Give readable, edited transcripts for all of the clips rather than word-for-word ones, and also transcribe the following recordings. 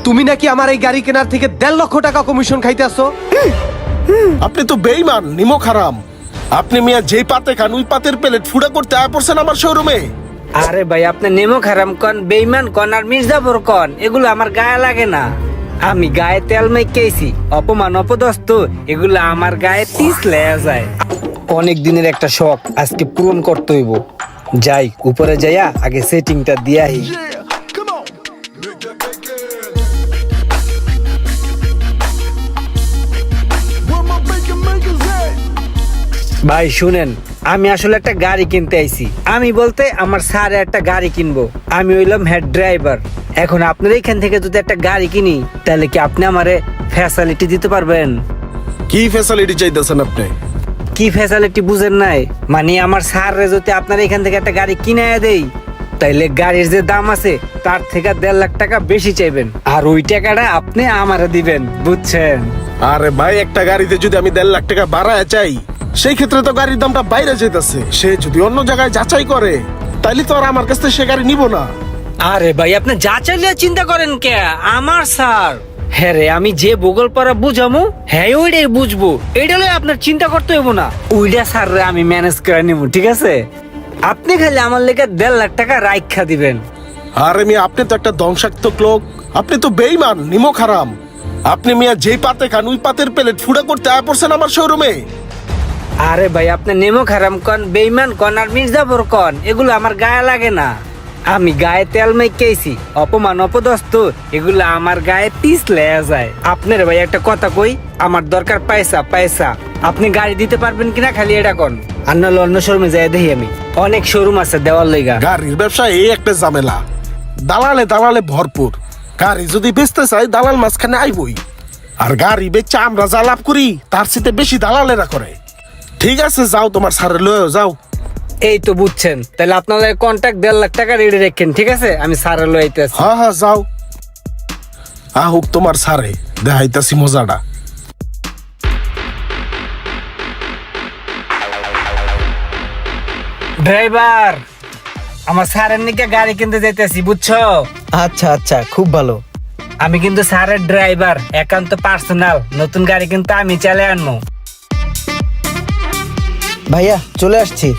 তুমি নাকি আমার এই গাড়ি কেনার থেকে 1.5 লক্ষ টাকা কমিশন খাইতে আসো। আপনি তো বেঈমান নিমক হারাম। আপনি মিয়া যেই পাতে খান ওই পাতের প্লেট ফুড়া করতে আয় পড়ছেন আমার শোরুমে। আরে ভাই, আপনি নেমো খারাম কন, বেইমান কন আর মির্জাপুর কন, এগুলো আমার গায়ে লাগে না। আমি গায়ে তেল মেখেছি, অপমান অপদস্থ এগুলো আমার গায়ে পিছলে যায়। অনেক দিনের একটা শখ আজকে পূরণ করতে হইব। যাই উপরে যাইয়া আগে সেটিংটা দিয়াই। ভাই শুনেন, আমি আসলে একটা গাড়ি কিনতে আইছি। আমি বলতে আমার স্যার একটা গাড়ি কিনবো। আমি হইলাম হেড ড্রাইভার। এখন আপনার এইখান থেকে যদি একটা গাড়ি কিনি, তাহলে কি আপনি আমারে ফ্যাসিলিটি দিতে পারবেন? কি ফ্যাসিলিটি চাইতেছেন আপনি? কি ফ্যাসিলিটি বুঝেন নাই? মানে আমার স্যার যদি আপনার এখান থেকে একটা গাড়ি কিনে দেই, তাইলে গাড়ির যে দাম আছে তার থেকে 1.5 লাখ টাকা বেশি চাইবেন, আর ওই টাকাটা আপনি আমারে দিবেন, বুঝছেন? আরে ভাই, একটা গাড়িতে যদি আমি 1.5 লাখ টাকা বাড়ায় চাই, সেই ক্ষেত্রে তো গাড়ির দামটা বাইরে যেতেছে। সে যদি অন্য জায়গায় যাচাই করে, তাইলে তো আর আমার কাছ থেকে সে গাড়ি নিব না। আরে ভাই, আপনি যা চাইলে চিন্তা করেন কে? আমার স্যার, হ্যাঁ রে, আমি যে ভূগোল পড়া বুঝামু, হ্যাঁ ওইটাই বুঝবো। এইটা লই আপনার চিন্তা করতে হইব না। ওইটা স্যার রে আমি ম্যানেজ করে নিব, ঠিক আছে? আপনি খালি আমার লেগে 1.5 লাখ টাকা রাইখা দিবেন। আরে মিয়া, আপনি তো একটা ধ্বংসাত্মক লোক। আপনি তো বেঈমান নিমক হারাম। আপনি মিয়া যেই পাতে খান ওই পাতের প্লেট ফুড়া করতে আয় পড়ছেন আমার শোরুমে। আরে ভাই, আপনি নেমো খারাম কন, বেইমান কন আর মির্জাপুর কন, এগুলো আমার গায়ে লাগে না। আমি গায়ে তেল মেখেছি, অপমান অপদস্থ এগুলো আমার গায়ে পিছলে যায়। আপনার ভাই একটা কথা কই, আমার দরকার পয়সা পয়সা। আপনি গাড়ি দিতে পারবেন কিনা খালি এটা কন, আর নাহলে অন্য শোরুমে যাই দেখি। আমি অনেক শোরুম আছে দেওয়ার লইগা। গাড়ির ব্যবসা এই একটা ঝামেলা, দালালে দালালে ভরপুর। গাড়ি যদি বেচতে চাই, দালাল মাঝখানে আইবই। আর গাড়ি বেচে আমরা যা লাভ করি তার চেয়ে বেশি দালালেরা করে। ঠিক আছে, যাও তোমার স্যারের লয়ে যাও। এই তো বুঝছেন, তাহলে আপনাদের কন্ট্যাক্ট 1.5 লাখ টাকা রেডি রাখেন, ঠিক আছে? আমি স্যারের লইতে আছি। হ্যাঁ হ্যাঁ, যাও। আহুক তোমার স্যারে, দেখাইতাছি মজাটা। ড্রাইভার, আমার স্যারের নিকে গাড়ি কিনতে যাইতেছি, বুঝছো? আচ্ছা আচ্ছা, খুব ভালো। আমি কিন্তু স্যারের ড্রাইভার, একান্ত পার্সোনাল। নতুন গাড়ি কিন্তু আমি চালিয়ে আনবো। ভাইয়া চলে আসছি।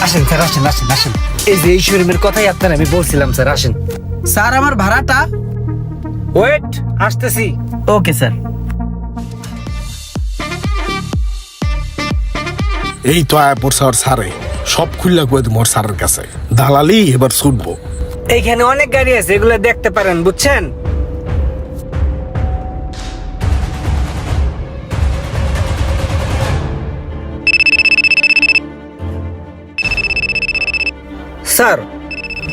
আসেন স্যার, আসেন আসেন আসেন। এই যে এই শোরুমের কথাই আপনার আমি বলছিলাম, স্যার আসেন। স্যার আমার ভাড়াটা। ওয়েট, আসতেছি। Okay sir. এই তো আয় পড়ছে ওর স্যারে। সব খুললা কয়ে দেবো ওর স্যারের কাছে। দালালি এবার ছুটবো। এইখানে অনেক গাড়ি আছে, এগুলো দেখতে পারেন, বুঝছেন? স্যার,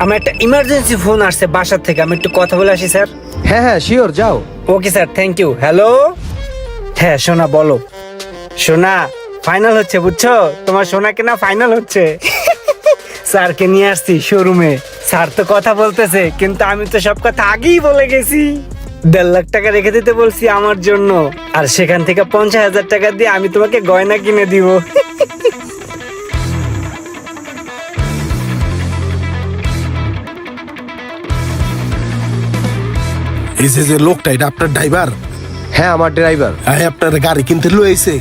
আমার একটা ইমার্জেন্সি ফোন আসছে বাসার থেকে, আমি একটু কথা বলে আসি স্যার। হ্যাঁ হ্যাঁ, শিওর, যাও। Okay sir, thank you. Hello, হ্যাঁ সোনা বলো। সোনা, ফাইনাল হচ্ছে, বুঝছো? তোমার সোনা কেনা ফাইনাল হচ্ছে। স্যারকে নিয়ে আসছি শোরুমে। স্যার তো কথা বলতেছে, কিন্তু আমি তো সব কথা আগেই বলে গেছি। 1.5 লাখ টাকা রেখে দিতে বলছি আমার জন্য, আর সেখান থেকে 50,000 টাকা দিয়ে আমি তোমাকে গয়না কিনে দিব। এই যে লোকটা, এটা আপনার ড্রাইভার? হ্যাঁ, আমার ড্রাইভার। হ্যাঁ, আপনার গাড়ি কিনতে লইছে।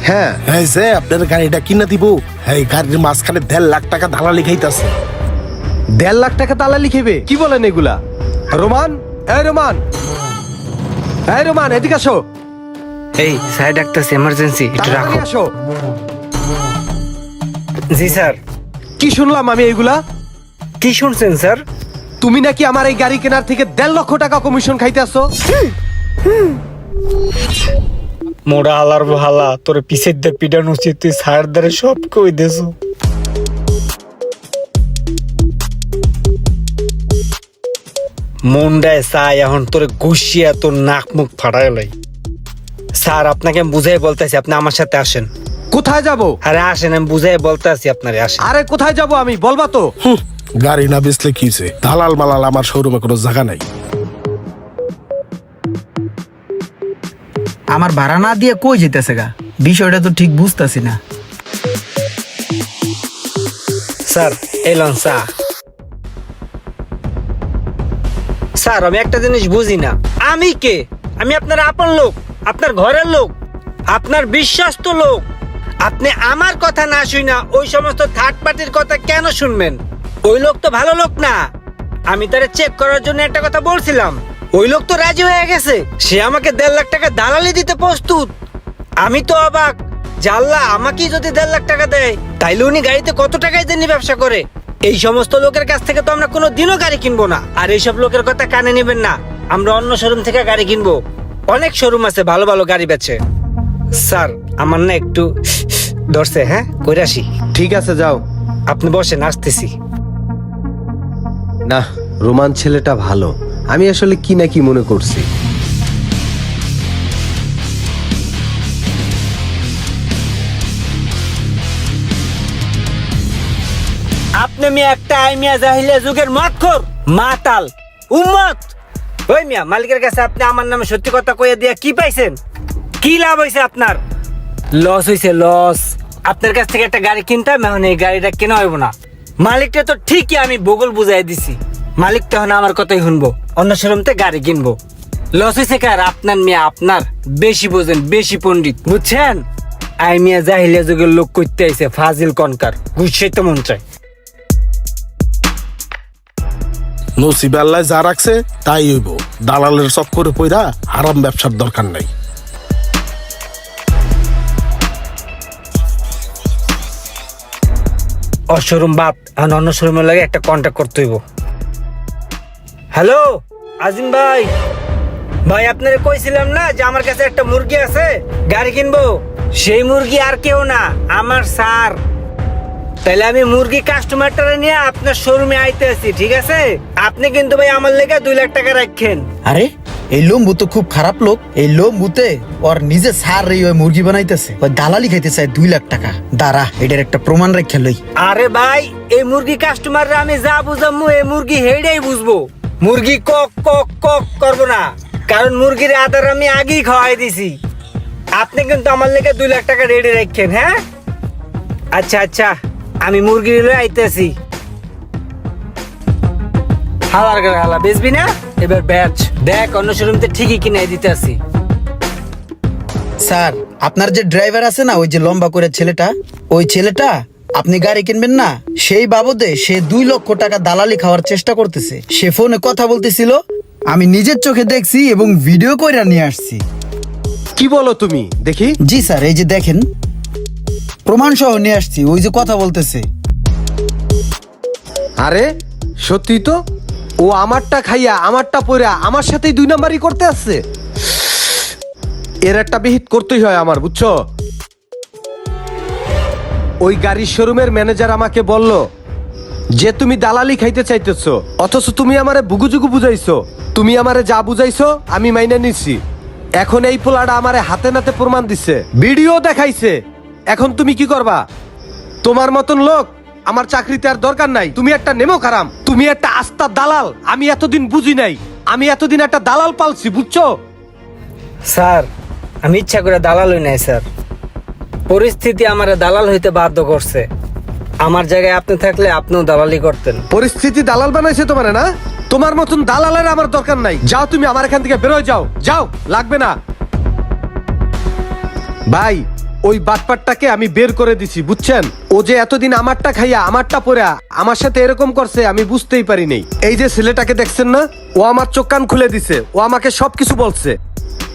হ্যাঁ হ্যাঁ, যে আপনার গাড়িটা কিনা দিব। হ্যাঁ, গাড়ির মাঝখানে 1.5 লাখ টাকা দালালি খাইতাছে। 1.5 লাখ টাকা তালা লিখেবে? কি বলেন এগুলা? রোমান, এই রোমান, এই রোমান, এদিকে আসো। এই সাইড একটা এমার্জেন্সি, একটু রাখো। তাড়াতাড়ি আসো। জি স্যার। কি শুনলাম আমি এইগুলা? কি শুনছেন স্যার? তুমি নাকি আমার এই গাড়ি কেনার থেকে 1.5 লক্ষ টাকা কমিশন খাইতে আসো। মোড়া হালার ভালা, তোর পিছের দিয়ে পিটানো উচিত, তুই সার দ্বারে সব কই দেছো। মন্ডায় চাই এখন তোর ঘুষিয়া তোর নাক মুখ ফাটাই লাই। স্যার, আপনাকে আমি বুঝাই বলতেছি, আপনি আমার সাথে আসেন। কোথায় যাব? আরে আসেন, আমি বুঝাই বলতেছি আপনারে, আসেন। আরে কোথায় যাব আমি, বলবা তো? গাড়ি না বেচলে কিছে? দালাল মালাল আমার শোরুমে কোনো জায়গা নাই। আমার ভাড়া না দিয়ে কই যেতেছে গা? বিষয়টা তো ঠিক বুঝতাছি না। স্যার এলন চা। স্যার আমি একটা জিনিস বুঝি না, আমি কে? আমি আপনার আপন লোক, আপনার ঘরের লোক, আপনার বিশ্বস্ত লোক। আপনি আমার কথা না শুনা ওই সমস্ত থার্ড পার্টির কথা কেন শুনবেন? ওই লোক তো ভালো লোক না। আমি তারে চেক করার জন্য একটা কথা বলছিলাম, ওই লোক তো রাজি হয়ে গেছে। সে আমাকে 1.5 লাখ টাকা দালালি দিতে প্রস্তুত। আমি তো অবাক, জাল্লা আমাকেই যদি 1.5 লাখ টাকা দেয়, তাইলে উনি গাড়িতে কত টাকায় দেননি ব্যবসা করে? এই সমস্ত লোকের কাছ থেকে তো আমরা কোনো দিনও গাড়ি কিনবো না। আর এইসব লোকের কথা কানে নেবেন না, আমরা অন্য শোরুম থেকে গাড়ি কিনবো। অনেক শোরুম আছে ভালো ভালো গাড়ি বেচে। স্যার আমার না একটু ধরছে, হ্যাঁ কইরা আসি। ঠিক আছে যাও। আপনি বসেন, আসতেছি। না, রোমান ছেলেটা ভালো। আমি আসলে কি না কি মনে করছি। আপনি মিয়া একটা আইমিয়া জাহিলিয়া যুগের মদখোর, মাতাল, উম্মত। ওই মিয়া, মালিকের কাছে আপনি আমার নামে সত্যি কথা কইয়া দিয়া কি পাইছেন? কি লাভ হইছে আপনার? লস হইছে, লস। আপনার কাছ থেকে একটা গাড়ি কিনতাম, এখন এই গাড়িটা কেনা হইব না। মালিকটা তো ঠিকই আমি বগল বুঝাই দিছি, মালিক তো এখন আমার কথাই শুনবো, অন্য শোরুমতে গাড়ি কিনবো। লস হইছে কার? আপনার মিয়া, আপনার। বেশি বোঝেন, বেশি পণ্ডিত, বুঝছেন? আই মিয়া জাহিলিয়া যুগের লোক করতে আইছে, ফাজিল কনকার, গুছাই তো মন চায়। নসিবে আল্লাহ যা রাখছে তাই হইব। দালালের চক্করে পইরা হারাম ব্যবসার দরকার নাই। অশোরুম বাদ, এখন অন্য শোরুমের লাগে একটা কন্ট্যাক্ট করতে হইব। হ্যালো আজিম ভাই, ভাই আপনারে কইছিলাম না যে আমার কাছে একটা মুরগি আছে, গাড়ি কিনবো। সেই মুরগি আর কেউ না, আমার স্যার। তাহলে আমি মুরগি কাস্টমারটারে নিয়ে আপনার শোরুমে আইতে আছি, ঠিক আছে? আপনি কিন্তু ভাই আমার লেগে 2 লাখ টাকা রাখেন। আরে এই লম্বু তো খুব খারাপ লোক। এই লম্বুতে ওর নিজে সার রে ওই মুরগি বানাইতেছে, ওই দালালি খাইতে চায় 2 লাখ টাকা। দাঁড়া, এটার একটা প্রমাণ রেখে লই। আরে ভাই, এই মুরগি কাস্টমাররা আমি যা বুঝামু, এই মুরগি হেডাই বুঝবো। মুরগি কক কক কক করবো না, কারণ মুরগির আদার আমি আগেই খাওয়াই দিছি। আপনি কিন্তু আমার লেগে 2 লাখ টাকা রেডি রাখেন, হ্যাঁ? আচ্ছা আচ্ছা, আমি মুরগি লয়ে আইতেছি। হালার করে হালা বেচবি না? এবার ব্যাচ দেখ, অন্য শোরুমতে ঠিকই কিনে দিতে আসি। স্যার, আপনার যে ড্রাইভার আছে না, ওই যে লম্বা করে ছেলেটা, ওই ছেলেটা আপনি গাড়ি কিনবেন না সেই বাবদে সে 2 লক্ষ টাকা দালালি খাওয়ার চেষ্টা করতেছে। সে ফোনে কথা বলতেছিল, আমি নিজের চোখে দেখছি এবং ভিডিও কইরা নিয়ে আসছি। কি বলো তুমি? দেখি। জি স্যার, এই যে দেখেন, প্রমাণ সহ নিয়ে আসছি। ওই যে কথা বলতেছে। আরে সত্যি তো, ও আমারটা খাইয়া আমারটা পইরা আমার সাথেই 2 নাম্বারই করতে আসছে। এর একটা বিহিত করতেই হয় আমার, বুঝছো? ওই গাড়ির শোরুমের ম্যানেজার আমাকে বলল যে তুমি দালালি খাইতে চাইতেছো, অথচ তুমি আমারে বুগুজুগু বুঝাইছো। তুমি আমারে যা বুঝাইছো আমি মাইনা নিছি। এখন এই পোলাটা আমারে হাতে নাতে প্রমাণ দিছে, ভিডিও দেখাইছে। এখন তুমি কি করবা? তোমার মতন লোক আমার চাকরিতে আর দরকার নাই। তুমি একটা নেমো খারাম, তুমি একটা আস্তা দালাল। আমি এতদিন বুঝি নাই, আমি এতদিন একটা দালাল পালছি, বুঝছো? স্যার আমি ইচ্ছা করে দালাল হই নাই স্যার, পরিস্থিতি আমার দালাল হইতে বাধ্য করছে। আমার জায়গায় আপনি থাকলে আপনিও দালালি করতেন। পরিস্থিতি দালাল বানাইছে তোমার, না? তোমার মতন দালালের আমার দরকার নাই। যাও তুমি আমার এখান থেকে বেরোয় যাও, যাও, লাগবে না। ভাই, ওই বাটপাটটাকে আমি বের করে দিছি, বুঝছেন? ও যে এতদিন আমারটা খাইয়া আমারটা পরে আমার সাথে এরকম করছে আমি বুঝতেই পারি নাই। এই যে ছেলেটাকে দেখছেন না, ও আমার চোখ কান খুলে দিছে, ও আমাকে সবকিছু বলছে।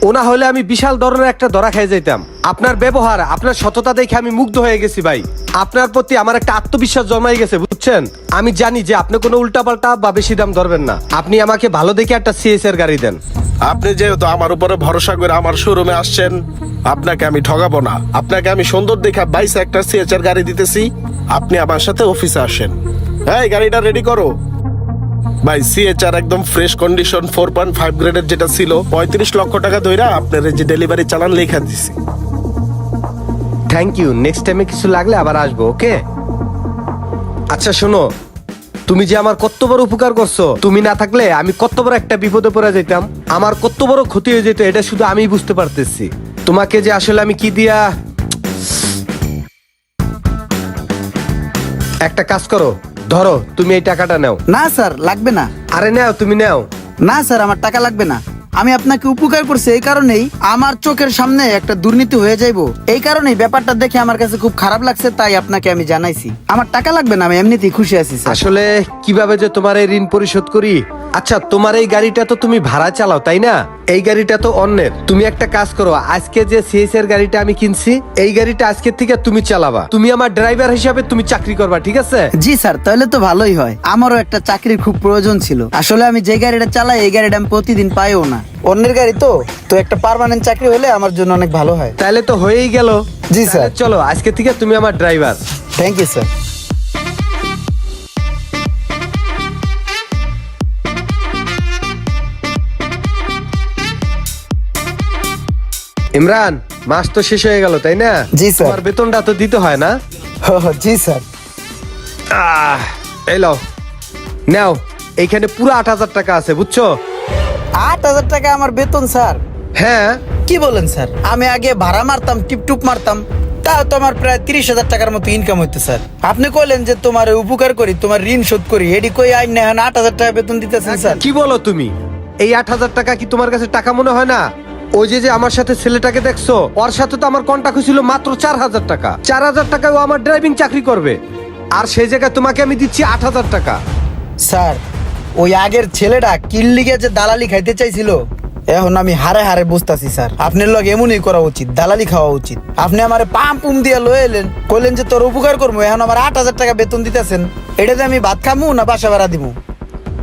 ও না হলে আমি বিশাল ধরনের একটা ধরা খেয়ে যাইতাম। আপনার ব্যবহার, আপনার সততা দেখে আমি মুগ্ধ হয়ে গেছি ভাই। আপনার প্রতি আমার একটা আত্মবিশ্বাস জন্মাই গেছে, বুঝছেন? আমি জানি যে আপনি কোনো উল্টাপাল্টা বা বেশি দাম ধরবেন না। আপনি আমাকে ভালো দেখে একটা সিএসআর গাড়ি দেন। আপনি যেহেতু আমার উপরে ভরসা করে আমার শোরুমে আসছেন, আপনাকে আমি ঠগাবো না। আপনাকে আমি সুন্দর দেখে 22 একটা সিএচআর গাড়ি দিতেছি। আপনি আমার সাথে অফিসে আসেন। এই গাড়িটা রেডি করো ভাই। সিএচআর একদম ফ্রেশ কন্ডিশন 4.5 গ্রেডের যেটা ছিল, 35 লক্ষ টাকা ধইরা আপনার এই যে ডেলিভারি চালান লেখা দিছি। Thank you. নেক্সট টাইমে কিছু লাগলে আবার আসবো, ওকে? আচ্ছা শোনো, তুমি যে আমার কত বড় উপকার করছো, তুমি না থাকলে আমি কত বড় একটা বিপদে পড়ে যেতাম, আমার কত বড় ক্ষতি হয়ে যেত, এটা শুধু আমি বুঝতে পারতেছি। তোমাকে যে আসলে আমি কি দিয়া। একটা কাজ করো, ধরো তুমি এই টাকাটা নাও। না স্যার, লাগবে না। আরে নাও, তুমি নাও। না স্যার, আমার টাকা লাগবে না। আমি আপনাকে উপকার করছি এই কারণেই, আমার চোখের সামনে একটা দুর্নীতি হয়ে যাইবো, এই কারণেই ব্যাপারটা দেখে আমার কাছে খুব খারাপ লাগছে, তাই আপনাকে আমি জানাইছি। আমার টাকা লাগবে না, আমি এমনিতেই খুশি আছি স্যার। আসলে কিভাবে যে তোমার এই ঋণ পরিশোধ করি। আচ্ছা, তোমার এই গাড়িটা তো তুমি ভাড়া চালাও তাই না? এই গাড়িটা তো অন্যের। তুমি একটা কাজ করো, আজকে যে সিএস এর গাড়িটা আমি কিনছি, এই গাড়িটা আজকে থেকে তুমি চালাবা। তুমি আমার ড্রাইভার হিসাবে তুমি চাকরি করবা, ঠিক আছে? জি স্যার, তাহলে তো ভালোই হয়। আমারও একটা চাকরির খুব প্রয়োজন ছিল। আসলে আমি যে গাড়িটা চালাই এই গাড়িটা আমি প্রতিদিন পাইও না, অন্যের গাড়ি তো একটা পার্মানেন্ট চাকরি হলে আমার জন্য অনেক ভালো হয়। তাহলে তো হয়েই গেল। জি, স্যার। তাহলে চলো, আজকে থেকে তুমি আমার driver. Thank you sir. Imran, মাস তো শেষ হয়ে গেল তাই না? জি, স্যার। তোমার বেতনটা তো দিতে হয় না? জি স্যার। এই লও, নাও। এইখানে পুরো 8,000 টাকা আছে, বুঝছো? 8,000 টাকা আমার বেতন স্যার? হ্যাঁ। কি বলেন স্যার? আমি আগে ভাড়া মারতাম, টিপটুপ মারতাম, তাও তো আমার প্রায় 30,000 টাকার মতো ইনকাম হইতো স্যার। আপনি কইলেন যে তোমার উপকার করি, তোমার ঋণ শোধ করি, এডি কই আইন না 8,000 টাকা বেতন দিতেছেন স্যার? কি বলো তুমি? এই 8,000 টাকা কি তোমার কাছে টাকা মনে হয় না? ওই যে আমার সাথে ছেলেটাকে দেখছো, ওর সাথে তো আমার কন্টাক্ট হয়েছিল মাত্র 4,000 টাকা। 4,000 টাকায় ও আমার ড্রাইভিং চাকরি করবে, আর সেই জায়গায় তোমাকে আমি দিচ্ছি 8,000 টাকা। স্যার, ওই আগের ছেলেটা কিল্লিগে যে দালালি খাইতে চাইছিল, এখন আমি হারে হারে বুঝতাছি স্যার। আপনার লগে এমনই করা উচিত, দালালি খাওয়া উচিত। আপনি আমারে পাম পুম দিয়ে লয়ে এলেন, কইলেন যে তোর উপকার করবো, এখন আমার 8,000 টাকা বেতন দিতেছেন। এটাতে আমি ভাত খামু না বাসা ভাড়া দিব?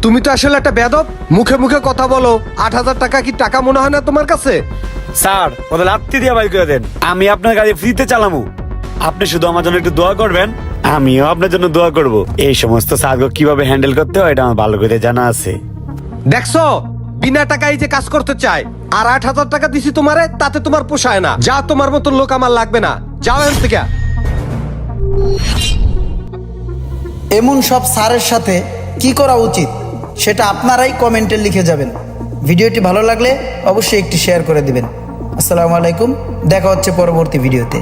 তুমি তো আসলে একটা বেদব, মুখে মুখে কথা বলো। 8,000 টাকা কি টাকা মনে হয় না তোমার কাছে? স্যার, ওদের লাত্তি দিয়ে বাই করে দেন। আমি আপনার গাড়ি ফ্রিতে চালামু। আপনি শুধু আমার জন্য একটু দোয়া করবেন, আমিও আপনার জন্য দোয়া করব। এই সমস্ত সার্গো কিভাবে হ্যান্ডেল করতে হয় এটা আমার ভালো করে জানা আছে। দেখছো, বিনা টাকায় যে কাজ করতে চায়, আর 8,000 টাকা দিছি তোমারে, তাতে তোমার পোষায় না। যা, তোমার মতো লোক আমার লাগবে না, যাও এখান থেকে। এমন সব স্যারের সাথে কি করা উচিত সেটা আপনারাই কমেন্টে লিখে যাবেন। ভিডিওটি ভালো লাগলে অবশ্যই একটি শেয়ার করে দিবেন। আসসালামু আলাইকুম, দেখা হচ্ছে পরবর্তী ভিডিওতে।